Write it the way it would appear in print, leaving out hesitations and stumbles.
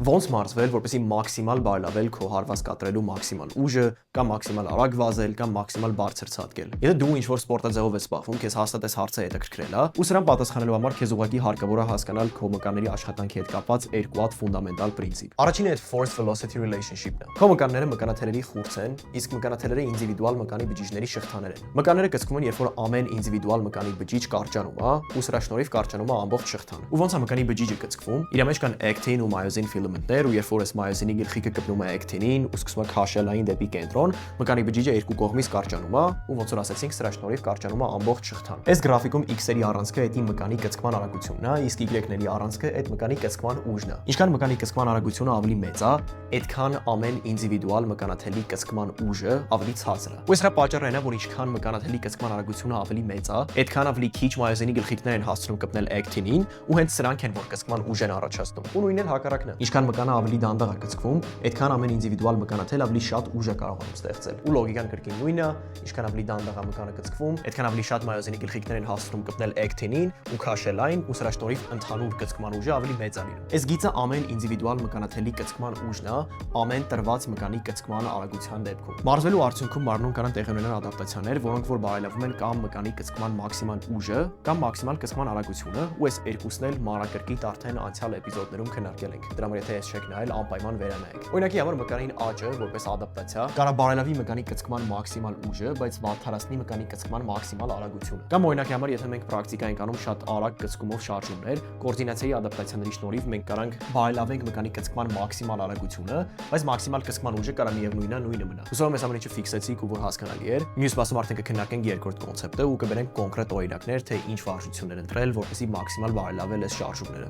Ոնց մարզվել, որպեսզի մաքսիմալ բարելավել քո հարված կատարելու մաքսիմալ ուժը, կամ մաքսիմալ արագ վազել, կամ մաքսիմալ բարձր ցատկել։ Եթե դու ինչ-որ սպորտաձևով ես զբաղվում, քեզ հաստատես հարցը հետաքրքրել է, ու սրան պատասխանելու համար քեզ ուղղակի հարկավոր է հասկանալ քո մկանների աշխատանքի հետ կապված երկու հատ ֆունդամենտալ պրինցիպ։ Առաջինը այդ force velocity relationship-ն է։ Քո մկանները մկանաթելերի խուրձ են, իսկ մկանաթելերը ինդիվիդուալ մկանի բջիջների շղթաներ են։ Մկանները կծկվում են, երբ որ ամեն ինդիվիդուալ մկանի բջիջ կարճանում է, ու սրա շնորհիվ կարճանում է ամբողջ շղթան։ Ու ոնց է մկանի բջիջը կծկվում։ Իր մեջ կան actin ու myosin ֆիլամենտներ, ու երբ որ այս myosin-ի գլխիկը կպնում է actin-ին ու սկսում է քաշելային դեպի կենտրոն, մկանի բջիջը երկու կողմից կարճանում է, ու ոնց որ ասացինք, սրա շնորհիվ կարճանում է ամբողջ շղթան։ Այս գրաֆիկում x-երի առանցքը այդ մկանի կծկման արագությունն է, իսկ y-ների առանցքը այդ մկանի կծկման ուժն է։ Ինչքան մկանի կծկման արագությունը ավելի մեծ է, այդքան ամեն ինդիվիդուալ մկանաթելի կծկման ուժը ավելի ցածր է։ Ու սրա պատճառն է, որ ինչքան մկանաթելի կծկման արագությունը ավելի մեծ է, այդքան ավելի քիչ մայոզինի գլխիկներ են հասցնում կպնել actin-ին, ու հենց սրանք են, որ կծկման ուժ են առաջացնում։ Ու նույնն էլ հակառակն է։ Ինչքան մկանը ավելի դանդաղ է կծկվում, այդքան ամեն ինդիվիդուալ մկանաթել ավելի շատ ուժ է կարողանում ստեղծել։ Ու լոգիկան կրկին նույնն է, ինչքան ավելի դանդաղ է մկանը կծկվում, այդքան ավելի շատ մայոզինի գլխիկներ են հասցնում կպնել actin-ին ու քաշել այն, ու սրա շնորհիվ ընդհանուր կծկման ուժը ավելի մեծ է լինում։ Այս գիծը ամեն ինդիվիդուալ մկանաթելի կծկման ուժն է ամեն տրված մկանի կծկման արագության դեպքում։ Մարզվելու արդյունքում մարմնում կանան տեղի ունենան ադապտացիաներ, որոնք որ բարելավում են կամ մկանի կծկման մաքսիմալ ուժը, կամ մաքսիմալ կծկման արագությունը, ու այս երկուսն էլ մանրակրկիտ արդեն անցյալ էպիզոդներում քննարկել ենք։ Դրա համար եթե ես չեք նայել, անպայման վերանայեք։ Օրինակի համար մկանային աճը որպես ադապտացիա կարող բարելավի մկանի կծկման մաքսիմալ ուժը, բայց վատթարացնի մկանի կծկման մաքսիմալ արագությունը։ Կամ օրինակի համար եթե մենք պրակտիկա ենք անում շատ արագ կծկումով շարժումներ, կոորդինացիայի ադապտացիաների շնորհիվ մենք կարանք բարելավենք մկանի կծկման մաքսիմալ արագությունը, բայց մաքսիմալ կծկման ուժը կարող միևնույնն է նույնը մնա։ Հուսով եմ այս ամեն ինչը ֆիքսեցիք ու որ հասկանալի էր։ Մյուս մասում արդեն կքննարկենք երկրորդ կոնցեպտը ու կբերենք կոնկրետ օրինակներ, թե ինչ վարժություններ ընտրել, որպեսզի մաքսիմալ բարելավել այս շարժումները։